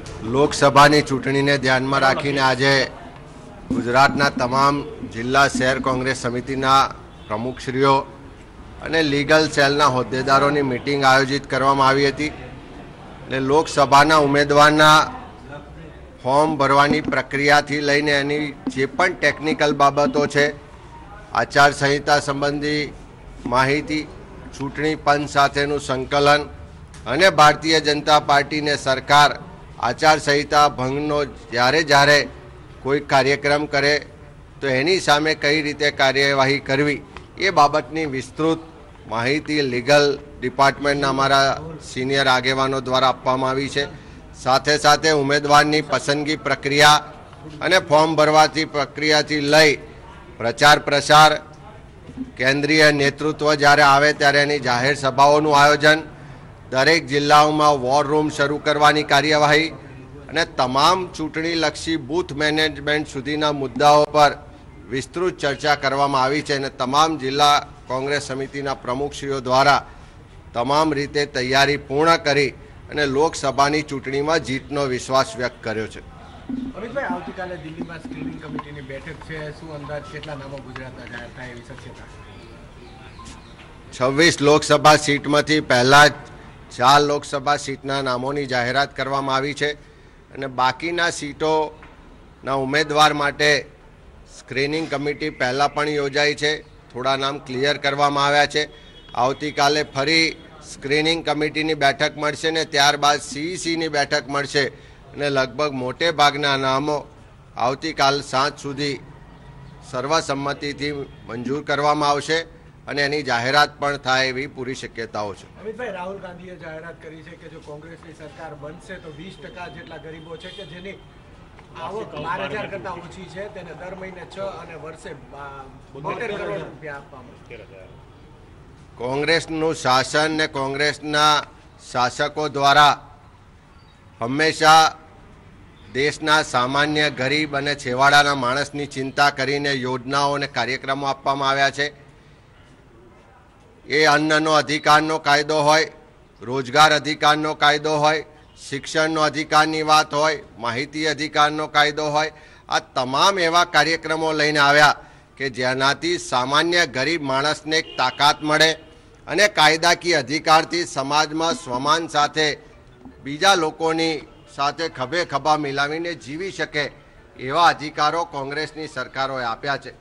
લોકસભાની ચૂંટણીને ધ્યાનમાં રાખીને આજે ગુજરાતના તમામ જિલ્લા શહેર કોંગ્રેસ સમિતિના પ્રમુખશ્રીઓ અને લીગલ સેલના હોદ્દેદારોની મિટિંગ આયોજિત કરવામાં આવી હતી અને લોકસભાના ઉમેદવારના ફોર્મ ભરવાની પ્રક્રિયાથી લઈને એની જે પણ ટેકનિકલ બાબતો છે, આચારસંહિતા સંબંધી માહિતી, ચૂંટણી પંચ સાથેનું સંકલન અને ભારતીય જનતા પાર્ટીને સરકાર આચારસંહિતા ભંગનો જ્યારે કોઈ કાર્યક્રમ કરે તો એની સામે કઈ રીતે કાર્યવાહી કરવી એ બાબતની વિસ્તૃત માહિતી લીગલ ડિપાર્ટમેન્ટના અમારા સિનિયર આગેવાનો દ્વારા આપવામાં આવી છે। સાથે સાથે ઉમેદવારની પસંદગી પ્રક્રિયા અને ફોર્મ ભરવાથી પ્રક્રિયાથી લઈ પ્રચાર પ્રસાર, કેન્દ્રીય નેતૃત્વ જ્યારે આવે ત્યારે એની જાહેર સભાઓનું આયોજન, દરેક જિલ્લાઓમાં વોર રૂમ શરૂ કરવાની કાર્યવાહી અને તમામ ચૂંટણીલક્ષી બૂથ મેનેજમેન્ટ સુધીના મુદ્દાઓ પર વિસ્તૃત ચર્ચા કરવામાં આવી છે અને તમામ જિલ્લા કોંગ્રેસ સમિતિના પ્રમુખશ્રીઓ દ્વારા તમામ રીતે તૈયારી પૂર્ણ કરી અને લોકસભાની ચૂંટણીમાં જીતનો વિશ્વાસ વ્યક્ત કર્યો છે। અમિતભાઈ, આવતીકાલે દિલ્હીમાં સ્ક્રીનિંગ કમિટીની બેઠક છે, શું અંદાજ કેટલા નામો ગુજરાતના જાહેર થાય એવી શક્યતા? 26 લોકસભા સીટમાંથી પહેલા જ 4 લોકસભા સીટના નામોની જાહેરાત કરવામાં આવી છે અને બાકીના સીટોના ઉમેદવાર માટે સ્ક્રીનિંગ કમિટી પહેલાં પણ યોજાઈ છે, થોડા નામ ક્લિયર કરવામાં આવ્યા છે। આવતીકાલે ફરી સ્ક્રીનિંગ કમિટીની બેઠક મળશે ને ત્યારબાદ સીઈસીની બેઠક મળશે અને લગભગ મોટે ભાગના નામો આવતીકાલ સાંજ સુધી સર્વસંમતિથી મંજૂર કરવામાં આવશે અને એની જાહેરાત પણ થાય એવી પૂરી શક્યતાઓ છે। અમિતભાઈ, રાહુલ ગાંધીએ જાહેરાત કરી છે કે જો કોંગ્રેસની સરકાર બનશે તો 20% જેટલા ગરીબો છે કે જેની આવક 12,000 કરતાં ઓછી છે તેને દર મહિને 6 અને વર્ષે 72 કરોડ રૂપિયા આપવામાં આવશે। કોંગ્રેસનું શાસન ને કોંગ્રેસના શાસકો દ્વારા હંમેશા દેશના સામાન્ય ગરીબ અને છેવાડાના માણસની ચિંતા કરીને યોજનાઓ અને કાર્યક્રમો આપવામાં આવ્યા છે। એ અન્નનો અધિકારનો કાયદો હોય, રોજગાર અધિકારનો કાયદો હોય, શિક્ષણનો અધિકારની વાત હોય, માહિતી અધિકારનો કાયદો હોય, આ તમામ એવા કાર્યક્રમો લઈને આવ્યા કે જેનાથી સામાન્ય ગરીબ માણસને એક તાકાત મળે અને કાયદાકીય અધિકારથી સમાજમાં સ્વમાન સાથે બીજા લોકોની સાથે ખભે ખભા મિલાવીને જીવી શકે એવા અધિકારો કોંગ્રેસની સરકારોએ આપ્યા છે।